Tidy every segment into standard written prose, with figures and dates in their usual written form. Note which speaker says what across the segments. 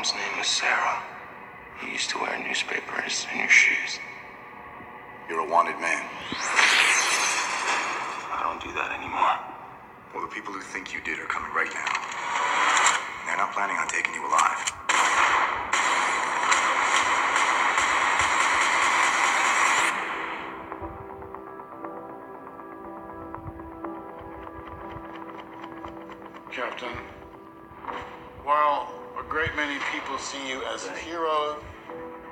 Speaker 1: mom's name was Sarah. You used to wear newspapers in your shoes.
Speaker 2: You're a wanted man.
Speaker 1: I don't do that anymore.
Speaker 2: Well, the people who think you did are coming right now. And they're not planning on taking you alive.
Speaker 3: Captain, while a great many people see you as a hero,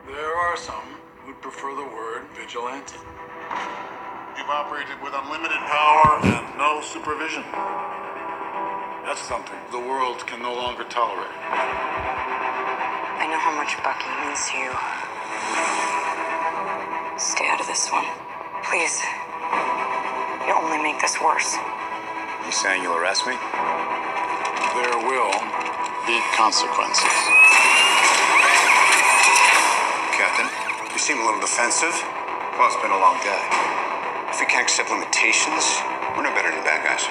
Speaker 3: there are some who prefer the word vigilante. You've operated with unlimited power and no supervision. That's something the world can no longer tolerate.
Speaker 4: I know how much Bucky means to you. Stay out of this one. Please. You'll only make this worse.
Speaker 2: You saying you'll arrest me?
Speaker 3: There will be consequences.
Speaker 2: Captain, you seem a little defensive. Well, it's been a long day. If we can't accept limitations, we're no better than bad guys.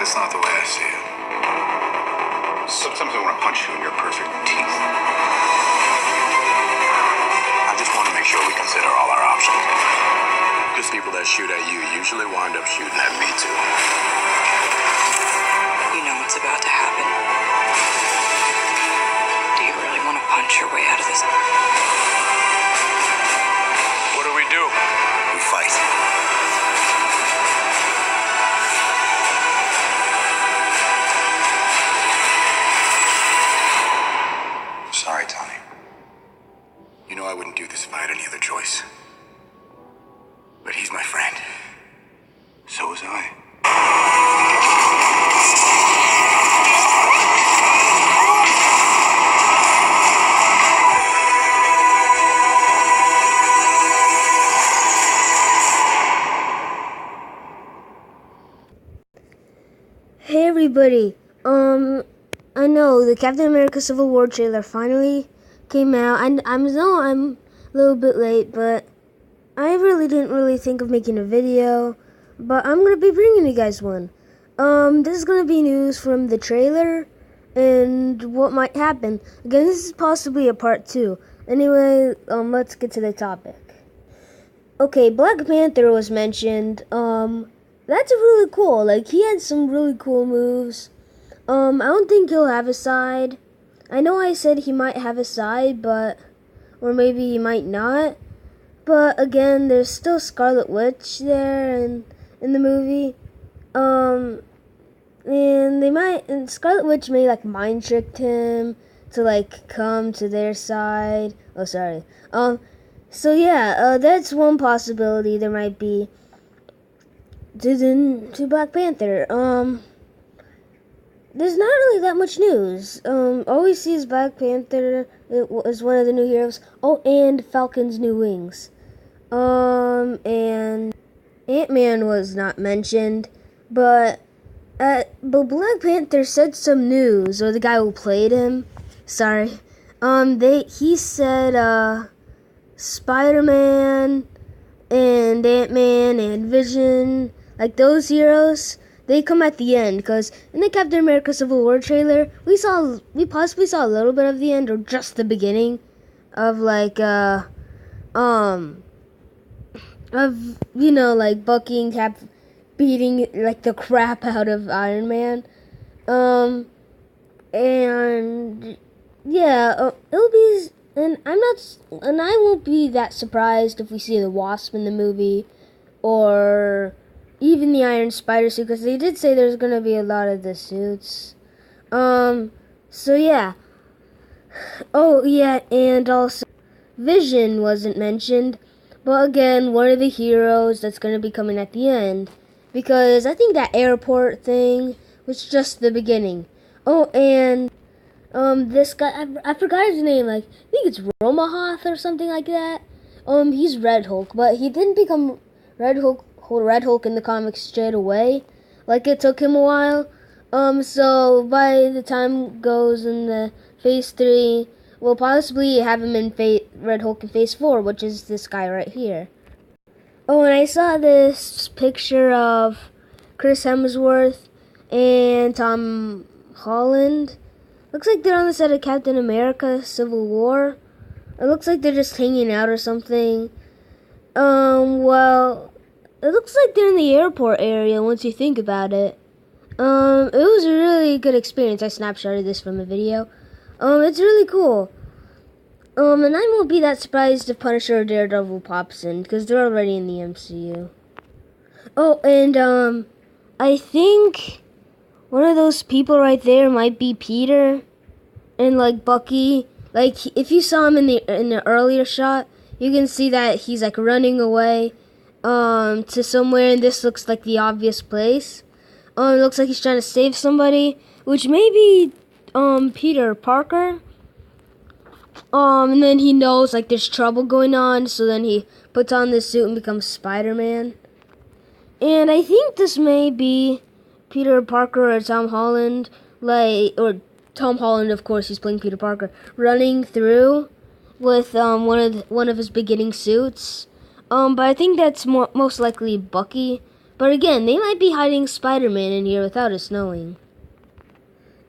Speaker 2: That's not the way I see it. Sometimes I want to punch you in your perfect teeth. I just want to make sure we consider all our options.
Speaker 1: Because people that shoot at you usually wind up shooting at me too.
Speaker 4: You know what's about to happen. Do you really want to punch your way out of this?
Speaker 1: What do we do?
Speaker 2: We fight. Sorry, Tony. You know I wouldn't do this if I had any other choice. But he's my friend. So was I.
Speaker 5: Hey everybody, I know the Captain America Civil War trailer finally came out, and I'm a little bit late, but I really didn't think of making a video, but I'm gonna be bringing you guys one. This is gonna be news from the trailer, and what might happen. Again, this is possibly a part 2. Anyway, let's get to the topic. Okay, Black Panther was mentioned, that's really cool. Like, he had some really cool moves. I don't think he'll have a side. I know I said he might have a side, or maybe he might not. But again, there's still Scarlet Witch there in the movie. And Scarlet Witch may like mind tricked him to like come to their side. Oh, sorry. So yeah, that's one possibility there might be. To Black Panther. There's not really that much news. All we see is Black Panther is one of the new heroes. Oh, and Falcon's new wings. And Ant-Man was not mentioned, but Black Panther said some news, or the guy who played him. Sorry. He said Spider-Man and Ant-Man and Vision, like those heroes, they come at the end, because in the Captain America Civil War trailer, we possibly saw a little bit of the end, or just the beginning of like like Bucky and Cap beating like the crap out of Iron Man. And yeah, it'll be, and I won't be that surprised if we see the Wasp in the movie, or even the Iron Spider suit, because they did say there's gonna be a lot of the suits. So yeah. Oh yeah, and also Vision wasn't mentioned, but again, one of the heroes that's gonna be coming at the end, because I think that airport thing was just the beginning. Oh, and this guy, I forgot his name, like, I think it's Romahoth or something like that. He's Red Hulk, but he didn't become Red Hulk in the comics straight away. Like, it took him a while. So by the time goes in the Phase 3, we'll possibly have him in Red Hulk in Phase 4, which is this guy right here. Oh, and I saw this picture of Chris Hemsworth and Tom Holland. Looks like they're on the set of Captain America: Civil War. It looks like they're just hanging out or something. Well, it looks like they're in the airport area once you think about it. It was a really good experience. I snapshotted this from a video. It's really cool. And I won't be that surprised if Punisher or Daredevil pops in, because they're already in the MCU. Oh, and, I think one of those people right there might be Peter and, like, Bucky. Like, if you saw him in the earlier shot, you can see that he's, like, running away, to somewhere, and this looks like the obvious place. It looks like he's trying to save somebody, which may be, Peter Parker. And then he knows, like, there's trouble going on, so then he puts on this suit and becomes Spider-Man. And I think this may be Peter Parker or Tom Holland, or Tom Holland, of course, he's playing Peter Parker, running through with one of his beginning suits. But I think that's most likely Bucky. But again, they might be hiding Spider-Man in here without us knowing.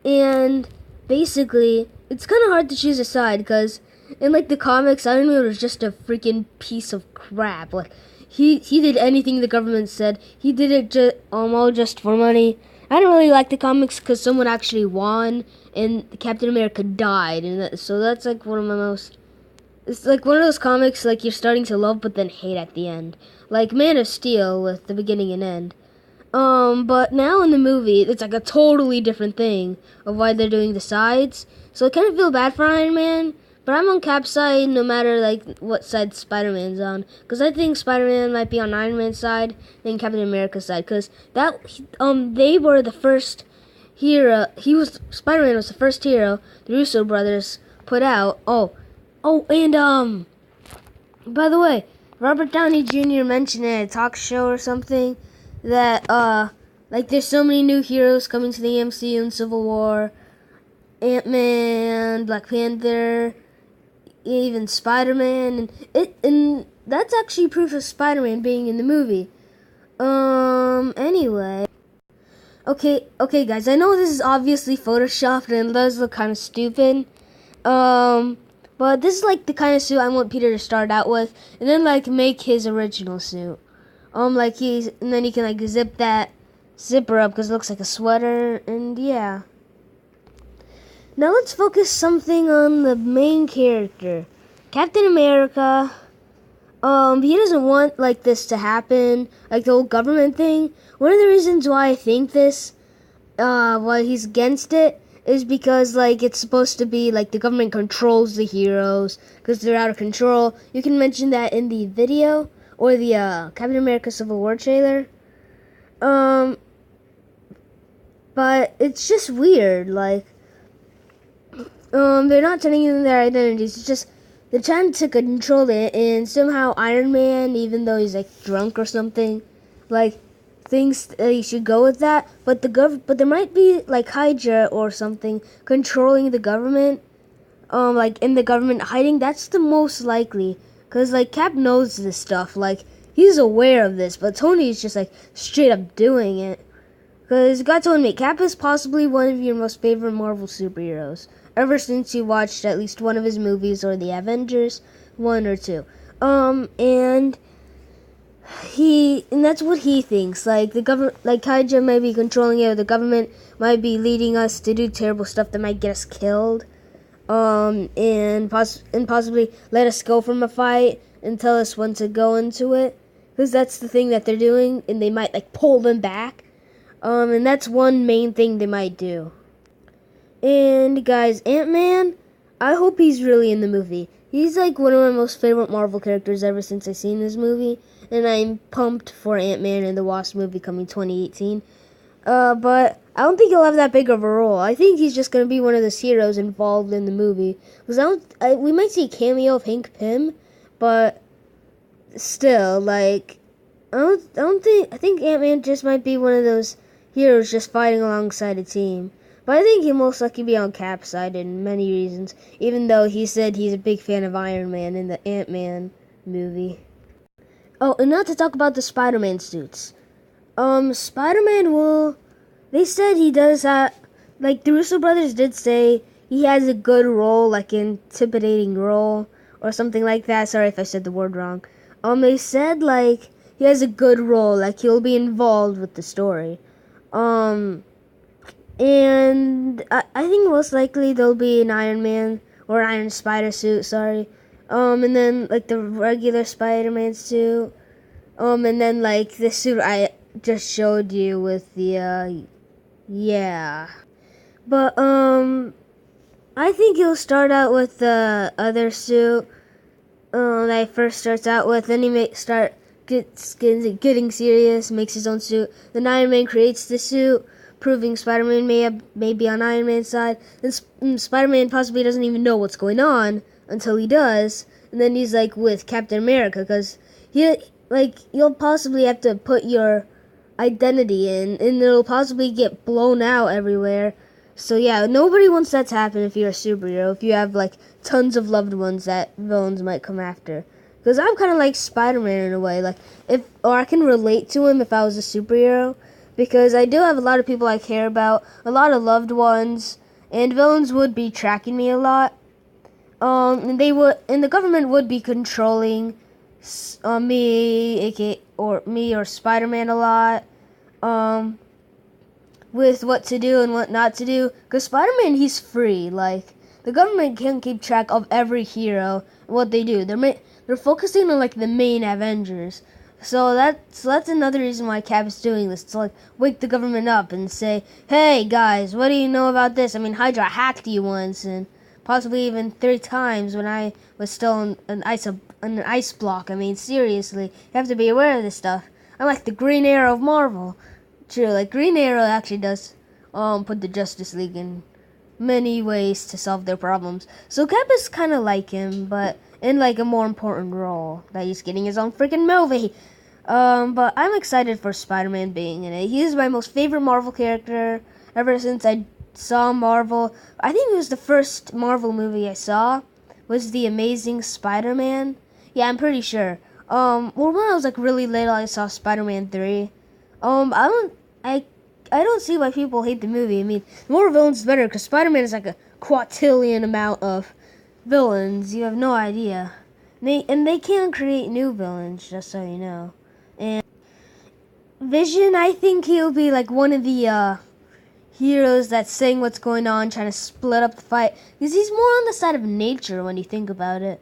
Speaker 5: And basically, it's kind of hard to choose a side, because in, like, the comics, Iron Man was just a freaking piece of crap. Like, he did anything the government said. He did it all just for money. I didn't really like the comics because someone actually won, and Captain America died. And so that's, like, one of my most... It's, like, one of those comics, like, you're starting to love but then hate at the end. Like Man of Steel with the beginning and end. But now in the movie, it's like a totally different thing of why they're doing the sides. So I kind of feel bad for Iron Man, but I'm on Cap's side no matter, like, what side Spider-Man's on. Because I think Spider-Man might be on Iron Man's side than Captain America's side. Because they were the first hero. Spider-Man was the first hero the Russo brothers put out. And by the way, Robert Downey Jr. mentioned in a talk show or something that, like, there's so many new heroes coming to the MCU in Civil War. Ant-Man, Black Panther, even Spider-Man, and that's actually proof of Spider-Man being in the movie. Anyway. Okay, guys, I know this is obviously photoshopped and it does look kind of stupid. But this is, like, the kind of suit I want Peter to start out with, and then, like, make his original suit. And then he can, like, zip that zipper up because it looks like a sweater, and yeah. Now let's focus something on the main character, Captain America. He doesn't want, like, this to happen, like the whole government thing. One of the reasons why I think this, why he's against it, is because, like, it's supposed to be, like, the government controls the heroes because they're out of control. You can mention that in the video or the Captain America Civil War trailer. But it's just weird, like, they're not telling you their identities. It's just they're trying to control it, and somehow Iron Man, even though he's, like, drunk or something, like, thinks he should go with that. But but there might be, like, Hydra or something controlling the government, like, in the government hiding. That's the most likely, because, like, Cap knows this stuff. Like, he's aware of this, but Tony's just, like, straight up doing it. Because God told me, Cap is possibly one of your most favorite Marvel superheroes, ever since you watched at least one of his movies or the Avengers 1 or 2. And that's what he thinks. Like, the government, like, Hydra might be controlling it, or the government might be leading us to do terrible stuff that might get us killed. And possibly let us go from a fight and tell us when to go into it. Because that's the thing that they're doing, and they might, like, pull them back. And that's one main thing they might do. And, guys, Ant-Man, I hope he's really in the movie. He's, like, one of my most favorite Marvel characters ever since I've seen this movie. And I'm pumped for Ant-Man and the Wasp movie coming 2018. But I don't think he'll have that big of a role. I think he's just going to be one of those heroes involved in the movie. Because we might see a cameo of Hank Pym, but still, like, I think Ant-Man just might be one of those heroes just fighting alongside a team. But I think he'll most likely be on Cap's side in many reasons, even though he said he's a big fan of Iron Man in the Ant-Man movie. Oh, and not to talk about the Spider-Man suits. Spider-Man they said he does have, like, the Russo brothers did say he has a good role, like intimidating role or something like that. Sorry if I said the word wrong. They said like he has a good role, like he'll be involved with the story. And I think most likely there'll be an Iron Man or Iron Spider suit, sorry. And then like the regular Spider-Man suit. And then like the suit I just showed you with the yeah. But I think he'll start out with the other suit that he first starts out with, then he gets getting serious, makes his own suit. Then Iron Man creates the suit, proving Spider-Man may be on Iron Man's side. Then Spider-Man possibly doesn't even know what's going on until he does, and then he's like with Captain America, because you'll possibly have to put your identity in, and it'll possibly get blown out everywhere. So yeah, nobody wants that to happen if you're a superhero, if you have like tons of loved ones that villains might come after. Because I'm kind of like Spider-Man in a way, like I can relate to him if I was a superhero, because I do have a lot of people I care about, a lot of loved ones, and villains would be tracking me a lot. And the government would be controlling me or Spider-Man a lot. With what to do and what not to do. Because Spider-Man, he's free. Like, the government can't keep track of every hero and what they do. They're focusing on, like, the main Avengers. So that's another reason why Cap is doing this. To, like, wake the government up and say, hey, guys, what do you know about this? I mean, Hydra hacked you once, and possibly even 3 times when I was still on an ice block. I mean, seriously, you have to be aware of this stuff. I'm like the Green Arrow of Marvel. True, like Green Arrow actually does put the Justice League in many ways to solve their problems. So Cap is kind of like him, but in like a more important role, that he's getting his own freaking movie. But I'm excited for Spider-Man being in it. He is my most favorite Marvel character ever since I saw Marvel. I think it was the first Marvel movie I saw was The Amazing Spider-Man. Yeah, I'm pretty sure. Well, when I was like really little, I saw Spider-Man 3. I don't see why people hate the movie. I mean, the more villains, the better, because Spider-Man is like a quadrillion amount of villains. You have no idea. And they can create new villains, just so you know. And Vision, I think he'll be like one of the heroes that's saying what's going on, trying to split up the fight. Because he's more on the side of nature when you think about it.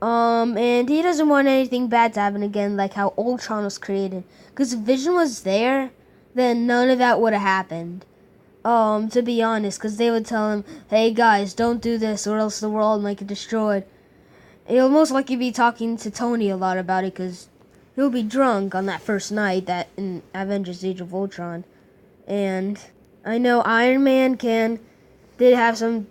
Speaker 5: And he doesn't want anything bad to happen again, like how Ultron was created. Because if Vision was there, then none of that would have happened. To be honest, because they would tell him, hey guys, don't do this or else the world might get destroyed. He'll most likely be talking to Tony a lot about it, because he'll be drunk on that first night that in Avengers Age of Ultron. And I know Iron Man did have some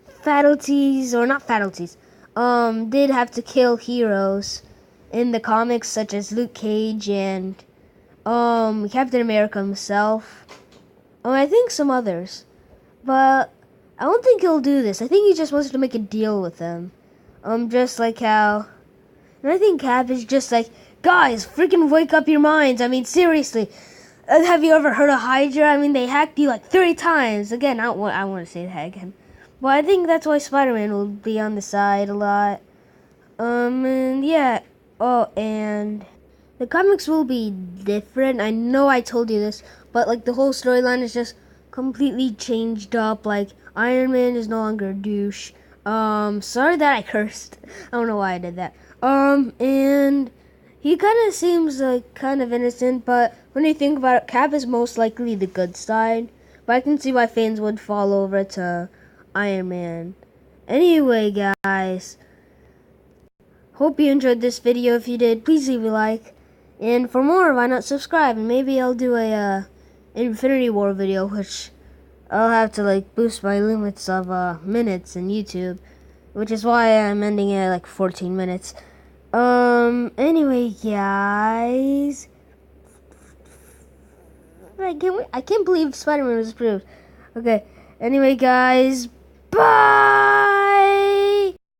Speaker 5: fatalities, or not fatalities, did have to kill heroes in the comics, such as Luke Cage and Captain America himself. I think some others. But I don't think he'll do this. I think he just wants to make a deal with them. Just like how... And I think Cap is just like, guys, freaking wake up your minds. I mean, seriously. Have you ever heard of Hydra? I mean, they hacked you like 3 times. Again, I want to say that again. Well, I think that's why Spider-Man will be on the side a lot. And yeah. Oh, and the comics will be different. I know I told you this, but like the whole storyline is just completely changed up. Like Iron Man is no longer a douche. Sorry that I cursed. I don't know why I did that. And he kind of seems like kind of innocent, but when you think about it, Cap is most likely the good side. But I can see why fans would fall over to Iron Man. Anyway, guys, hope you enjoyed this video. If you did, please leave a like. And for more, why not subscribe? And maybe I'll do a Infinity War video, which I'll have to like boost my limits of minutes in YouTube, which is why I'm ending it at like 14 minutes. Anyway, guys, I can't believe Spider-Man was approved. Okay. Anyway, guys, bye.